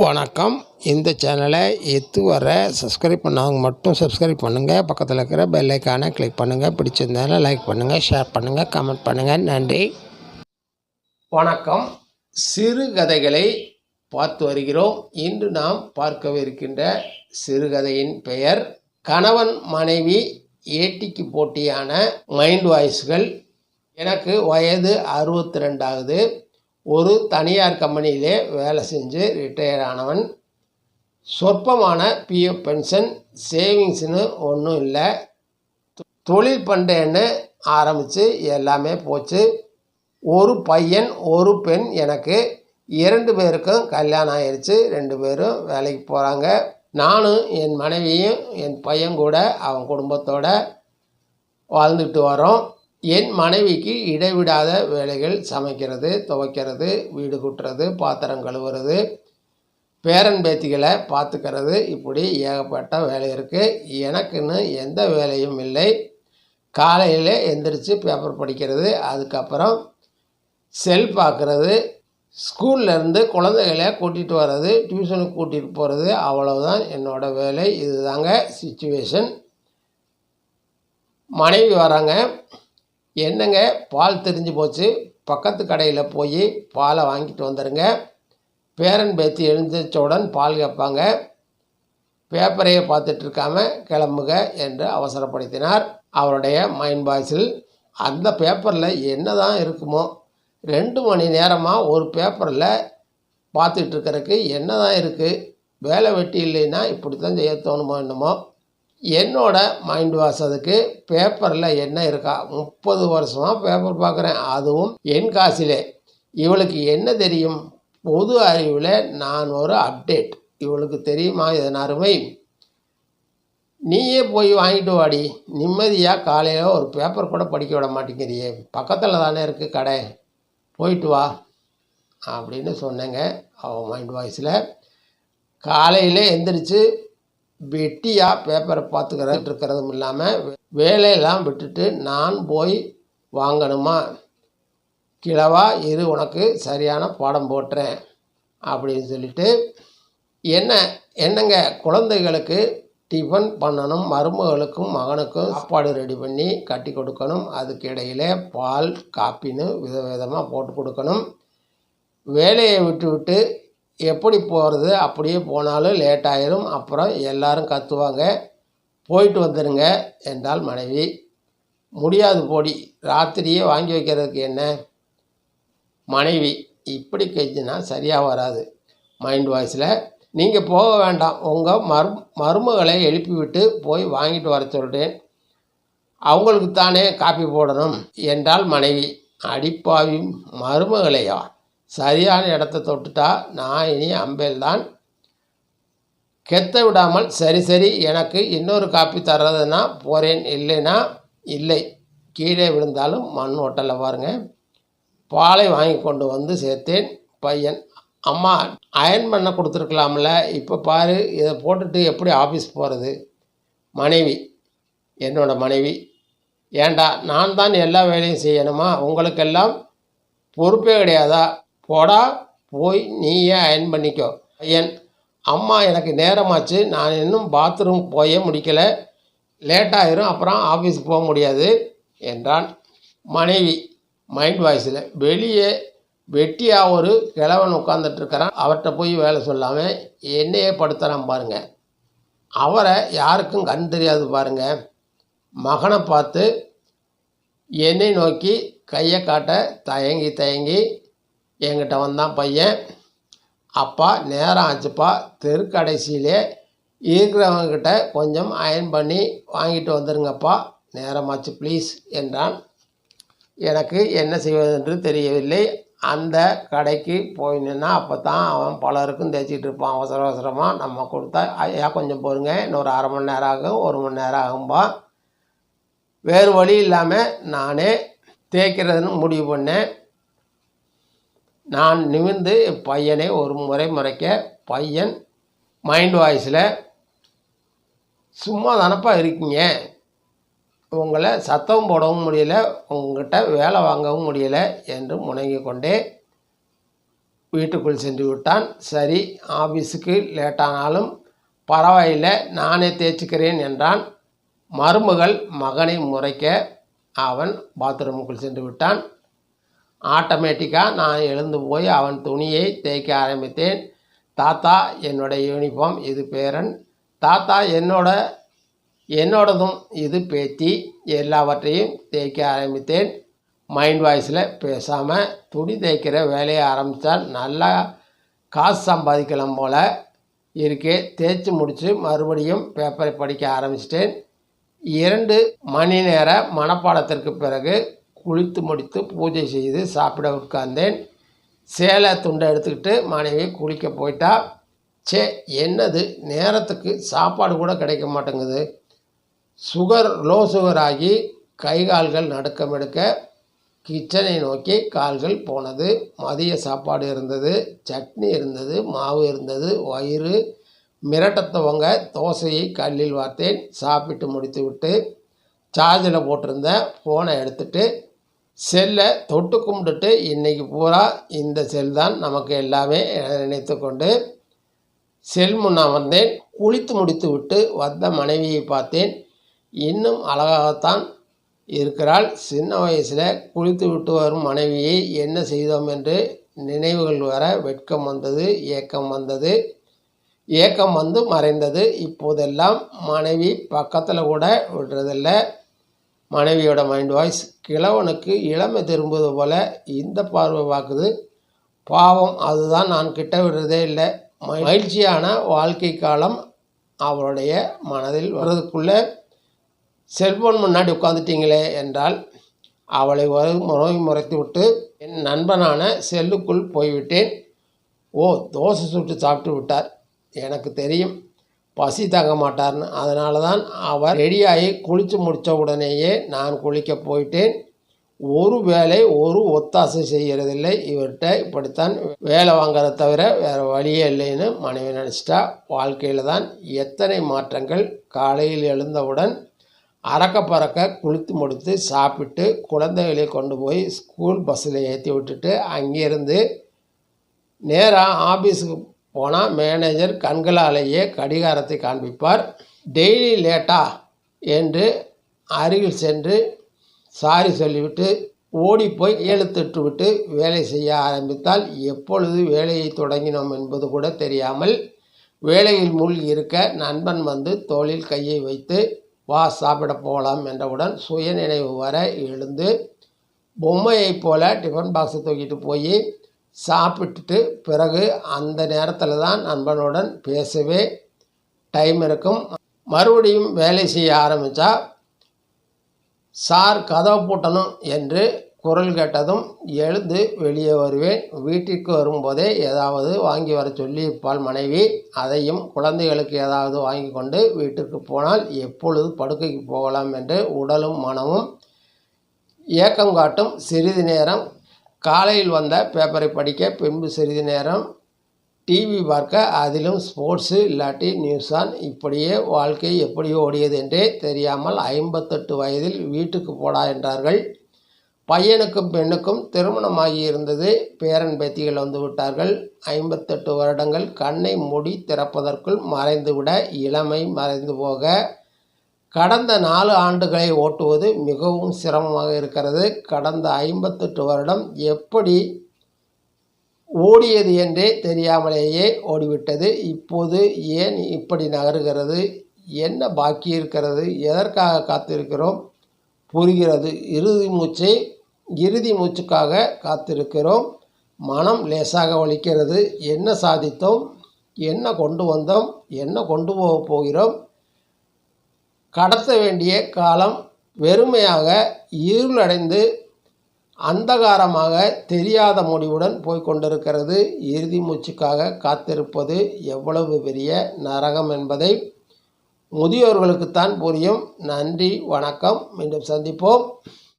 வணக்கம். இந்த சேனலை இதுவரை சப்ஸ்கிரைப் பண்ணவங்க மட்டும் சப்ஸ்கிரைப் பண்ணுங்கள். பக்கத்தில் இருக்கிற பெல் ஐக்கானை கிளிக் பண்ணுங்கள். பிடிச்சிருந்தாலும் லைக் பண்ணுங்கள், ஷேர் பண்ணுங்கள், கமெண்ட் பண்ணுங்கள். நன்றி. வணக்கம். சிறுகதைகளை பார்த்து வருகிறோம். இன்று நாம் பார்க்கவிருக்கின்ற சிறுகதையின் பெயர் கணவன் மனைவி ஏட்டிக்கு போட்டியான மைண்ட் வாய்ஸ்கள். எனக்கு வயது 62 ஆகுது. ஒரு தனியார் கம்பெனியிலே வேலை செஞ்சு ரிட்டையர் ஆனவன். சொற்பமான பிஎஃப் பென்ஷன், சேவிங்ஸ்னு ஒன்றும் இல்லை. தொழில் பண்ணுறேன்னு ஆரம்பித்து எல்லாமே போச்சு. ஒரு பையன் ஒரு பெண். எனக்கு 2 பேருக்கும் கல்யாணம் ஆயிடுச்சு. 2 பேரும் வேலைக்கு போகிறாங்க. நானும் என் மனைவியும் என் பையன் கூட அவன் குடும்பத்தோட வாழ்ந்துட்டு வரோம். என் மனைவிக்கு இடைவிடாத வேலைகள் சமைக்கிறது, துவைக்கிறது, வீடு கூட்டுறது, பாத்திரம் கழுவுறது, பேரன் பேத்திகளை பார்த்துக்கிறது, இப்படி ஏகப்பட்ட வேலை இருக்குது. எனக்குன்னு எந்த வேலையும் இல்லை. காலையில் எந்திரிச்சு பேப்பர் படிக்கிறது, அதுக்கப்புறம் செல் பார்க்குறது, ஸ்கூல்லேருந்து குழந்தைகளை கூட்டிகிட்டு வர்றது, டியூஷனுக்கு கூட்டிகிட்டு போகிறது, அவ்வளவுதான் என்னோடய வேலை. இதுதாங்க சிச்சுவேஷன். மனைவி வராங்க. என்னங்க பால் தெரிஞ்சு போச்சு, பக்கத்து கடையில் போய் பாலை வாங்கிட்டு வந்துடுங்க. பேரன் பேத்தி எழுந்திரிச்சவுடன் பால் கேட்பாங்க. பேப்பரையே பார்த்துட்டு இருக்காம கிளம்புக என்று அவசரப்படுத்தினார். அவருடைய மைண்ட் வாய்ஸில் அந்த பேப்பரில் என்ன தான் இருக்குமோ, 2 மணி நேரமாக ஒரு பேப்பரில் பார்த்துட்டு இருக்கிறதுக்கு என்ன தான் இருக்குது, வேலை வெட்டி இல்லைன்னா இப்படி தான் செய்ய தோணுமோ என்னமோ. என்னோட மைண்ட் வாஷ் அதுக்கு பேப்பரில் என்ன இருக்கா. 30 வருஷமாக பேப்பர் பார்க்குறேன், அதுவும் என் காசிலே. இவளுக்கு என்ன தெரியும்? பொது அறிவில் நான் ஒரு அப்டேட். இவளுக்கு தெரியுமா இதன் அருமை? நீயே போய் வாங்கிட்டு வாடி, நிம்மதியாக காலையில் ஒரு பேப்பர் கூட படிக்க விட மாட்டேங்கிறியே, பக்கத்தில் தானே இருக்குது கடை, போயிட்டு வா அப்படின்னு சொன்னேங்க அவன் மைண்ட் வாய்ஸில். காலையில் எந்திரிச்சு வெட்டியாக பேப்பரை பார்த்துக்கிறது இருக்கிறதும் இல்லாமல் வேலையெல்லாம் விட்டுட்டு நான் போய் வாங்கணுமா? கிழவா இரு, உனக்கு சரியான பாடம் போட்டுறேன் அப்படின்னு சொல்லிட்டு என்னங்க குழந்தைகளுக்கு டிஃபன் பண்ணணும், மருமகளுக்கும் மகனுக்கும் சாப்பாடு ரெடி பண்ணி கட்டி கொடுக்கணும், அதுக்கு இடையில பால் காப்பின்னு விதவிதமாக போட்டு கொடுக்கணும். வேலையை விட்டு எப்படி போகிறது? அப்படியே போனாலும் லேட் ஆயிரும், அப்புறம் எல்லாரும் கத்துவாங்க. போயிட்டு வந்துடுங்க என்றால் மனைவி. முடியாது போடி, ராத்திரியே வாங்கி வைக்கிறதுக்கு என்ன? மனைவி. இப்படி கெஞ்சினா சரியாக வராது. மைண்ட் வாய்ஸில் நீங்கள் போக வேண்டாம், உங்கள் மருமகளை எழுப்பிவிட்டு போய் வாங்கிட்டு வர சொல்கிறேன், அவங்களுக்கு தானே காப்பி போடணும் என்றால் மனைவி. அடிப்பாவி மருமகளையா, சரியான இடத்த தொட்டுட்டா. நான் இனி அம்பேல் தான். கெத்த விடாமல் சரி எனக்கு இன்னொரு காப்பி தர்றதுன்னா போகிறேன், இல்லைன்னா இல்லை. கீழே விழுந்தாலும் மண் ஓட்டலை பாருங்க. பாலை வாங்கி கொண்டு வந்து சேர்த்தேன். பையன். அம்மா அயன் பண்ண கொடுத்துருக்கலாம்ல, இப்போ பாரு, இதை போட்டுட்டு எப்படி ஆஃபீஸ் போகிறது? மனைவி. என்னோட மனைவி. ஏண்டா நான் தான் எல்லா வேலையும் செய்யணுமா? உங்களுக்கெல்லாம் பொறுப்பே கிடையாதா? போடா, போய் நீயே அயன் பண்ணிக்கோ. பையன். அம்மா எனக்கு நேரமாச்சு, நான் இன்னும் பாத்ரூம் போயே முடிக்கலை, லேட்டாயிரும், அப்புறம் ஆஃபீஸ் போக முடியாது என்றான். மனைவி மைண்ட் வாய்ஸில். வெளியே வெட்டியாக ஒரு கிழவன் உட்காந்துட்ருக்கிறான், அவர்கிட்ட போய் வேலை சொல்லாமல் என்னையே படுத்துகிறான் பாருங்க. அவரை யாருக்கும் கண் தெரியாது பாருங்க. மகனை பார்த்து என்னை நோக்கி கையை காட்ட தயங்கி என்கிட்ட வந்தான் பையன். அப்பா நேரம் ஆச்சுப்பா, தெருக்கடைசியிலே இருக்கிறவங்கக்கிட்ட கொஞ்சம் அயன் பண்ணி வாங்கிட்டு வந்துடுங்கப்பா, நேரமாச்சு ப்ளீஸ் என்றான். எனக்கு என்ன செய்வதென்று தெரியவில்லை. அந்த கடைக்கு போய் நின்னா அப்போ தான் அவன் பலருக்கும் தேய்ச்சிட்டு இருப்பான். அவசரமாக நம்ம கொடுத்தா, ஐயா கொஞ்சம் போருங்க, இன்னொரு 1/2 மணி நேரம் ஆகும், 1 மணி நேரம் ஆகும்பா. வேறு வழி இல்லாமல் நானே தேய்க்கிறதுன்னு முடிவு பண்ணேன். நான் நிமிர்ந்து பையனை ஒரு முறை முறைக்க, பையன் மைண்ட் வாய்ஸில், சும்மா தானப்பா இருக்கீங்க, உங்களை சத்தம் போடவும் முடியலை, உங்கள்கிட்ட வேலை வாங்கவும் முடியலை என்று முணங்கி கொண்டே வீட்டுக்குள் சென்று விட்டான். சரி, ஆபீஸுக்கு லேட்டானாலும் பரவாயில்லை, நானே தேய்ச்சிக்கிறேன் என்றான். மருமகள் மகனை முறைக்க அவன் பாத்ரூமுக்குள் சென்று விட்டான். ஆட்டோமேட்டிக்காக நான் எழுந்து போய் அவன் துணியை தேய்க்க ஆரம்பித்தேன். தாத்தா, என்னோட யூனிஃபார்ம், இது பேரன். தாத்தா, என்னோடதும், இது பேத்தி. எல்லாவற்றையும் தேய்க்க ஆரம்பித்தேன். மைண்ட் வாய்ஸில் பேசாமல் துணி தேய்க்கிற வேலையை ஆரம்பித்தால் நல்லா காசு சம்பாதிக்கலாம் போல் இருக்கே. தேய்ச்சி முடித்து மறுபடியும் பேப்பரை படிக்க ஆரம்பிச்சிட்டேன். 2 மணி நேர மனப்பாடத்திற்கு பிறகு குளித்து முடித்து பூஜை செய்து சாப்பிட உட்கார்ந்தேன். சேலை துண்டை எடுத்துக்கிட்டு மனைவி குளிக்க போயிட்டா. என்னது நேரத்துக்கு சாப்பாடு கூட கிடைக்க மாட்டேங்குது. லோ சுகர் ஆகி கை கால்கள் நடுக்கம் எடுக்க கிச்சனை நோக்கி கால்கள் போனது. மதிய சாப்பாடு இருந்தது, சட்னி இருந்தது, மாவு இருந்தது. வயிறு மிரட்டத்தவங்க. தோசையை கல்லில் வார்த்தேன். சாப்பிட்டு முடித்து விட்டு சார்ஜில் போட்டிருந்த ஃபோனை எடுத்துகிட்டு செல்லை தொட்டு கும்பிட்டுட்டு இன்றைக்கி பூரா இந்த செல் தான் நமக்கு எல்லாமே நினைத்து கொண்டு செல் முன் அமர்ந்தேன். குளித்து முடித்து விட்டு வந்த மனைவியை பார்த்தேன். இன்னும் அழகாகத்தான் இருக்கிறாள். சின்ன வயசில் குளித்து விட்டு வரும் மனைவியை என்ன செய்தோம் என்று நினைவுகள் வர வெட்கம் வந்தது, ஏக்கம் வந்தது. ஏக்கம் வந்து மறைந்தது. இப்போதெல்லாம் மனைவி பக்கத்தில் கூட விடுறதில்லை. மனைவியோட மைண்ட் வாய்ஸ், கிழவனுக்கு இளமை திரும்புவது போல் இந்த பார்வை பார்க்குது. பாவம், அதுதான் நான் கிட்ட விடுறதே இல்லை. மகிழ்ச்சியான வாழ்க்கை காலம் அவளுடைய மனதில் வர்றதுக்குள்ளே செல்ஃபோன் முன்னாடி உட்காந்துட்டீங்களே என்றால் அவளை முறைத்து விட்டு என் நண்பனான செல்லுக்குள் போய்விட்டேன். ஓ, தோசை சுட்டு சாப்பிட்டு விட்டார். எனக்கு தெரியும் பசி தாங்க மாட்டார்னு. அதனால தான் அவர் ரெடியாகி குளித்து முடித்த உடனேயே நான் குளிக்க போயிட்டேன். ஒரு வேலை ஒரு ஒத்தாசை செய்கிறதில்லை. இவர்கிட்ட இப்படித்தான் வேலை வாங்குறத தவிர வேறு வழியே இல்லைன்னு மனைவி நினச்சிட்டா. வாழ்க்கையில் தான் எத்தனை மாற்றங்கள். காலையில் எழுந்தவுடன் அறக்க பறக்க குளித்து முடித்து சாப்பிட்டு குழந்தைகளை கொண்டு போய் ஸ்கூல் பஸ்ஸில் ஏற்றி விட்டுட்டு அங்கேருந்து நேராக ஆஃபீஸுக்கு போனால் மேனேஜர் கண்களாலேயே கடிகாரத்தை காண்பிப்பார். டெய்லி லேட்டா என்று அருகில் சென்று சாரி சொல்லிவிட்டு ஓடி போய் எழுத்துட்டு விட்டு வேலை செய்ய ஆரம்பித்தால் எப்பொழுது வேலையை தொடங்கினோம் என்பது கூட தெரியாமல் வேலையில் மூழ்கி இருக்க நண்பன் வந்து தோளில் கையை வைத்து வா சாப்பிட போகலாம் என்றவுடன் சுயநினைவு வர எழுந்து பொம்மையைப் போல டிஃபன் பாக்ஸை தூக்கிட்டு போய் சாப்பிட்டுட்டு பிறகு அந்த நேரத்தில் தான் நண்பனுடன் பேசவே டைம் இருக்கும். மறுபடியும் வேலை செய்ய ஆரம்பித்தா சார் கதவை பூட்டணும் என்று குரல் கேட்டதும் எழுந்து வெளியே வருவேன். வீட்டிற்கு வரும்போதே ஏதாவது வாங்கி வர சொல்லியிருப்பாள் மனைவி. அதையும் குழந்தைகளுக்கு ஏதாவது வாங்கி கொண்டு வீட்டிற்கு போனால் எப்பொழுது படுக்கைக்கு போகலாம் என்று உடலும் மனமும் ஏக்கம் காட்டும். சிறிது நேரம் காலையில் வந்த பேப்பரை படிக்க, பின்பு சிறிது நேரம் டிவி பார்க்க, அதிலும் ஸ்போர்ட்ஸு இல்லாட்டி நியூஸ் ஆன். இப்படியே வாழ்க்கை எப்படி ஓடியது என்றே தெரியாமல் 58 வயதில் வீட்டுக்கு போடா என்றார்கள். பையனுக்கும் பெண்ணுக்கும் திருமணமாகி இருந்தது. பேரன் பேத்திகள் வந்து விட்டார்கள். 58 வருடங்கள் கண்ணை மூடி திறப்பதற்குள் மறைந்துவிட இளமை மறைந்து போக கடந்த 4 ஆண்டுகளை ஓட்டுவது மிகவும் சிரமமாக இருக்கிறது. கடந்த 58 வருடம் எப்படி ஓடியது என்றே தெரியாமலேயே ஓடிவிட்டது. இப்போது ஏன் இப்படி நகருகிறது? என்ன பாக்கி இருக்கிறது? எதற்காக காத்திருக்கிறோம்? புரிகிறது. இறுதி மூச்சுக்காக காத்திருக்கிறோம். மனம் லேசாக வலிக்கிறது. என்ன சாதித்தோம்? என்ன கொண்டு வந்தோம்? என்ன கொண்டு போகிறோம்? கடத்த வேண்டிய காலம் வெறுமையாக இருளடைந்து அந்தகாரமாக தெரியாத முடிவுடன் போய்கொண்டிருக்கிறது. இறுதி மூச்சுக்காக காத்திருப்பது எவ்வளவு பெரிய நரகம் என்பதை முதியோர்களுக்குத்தான் புரியும். நன்றி, வணக்கம். மீண்டும் சந்திப்போம்.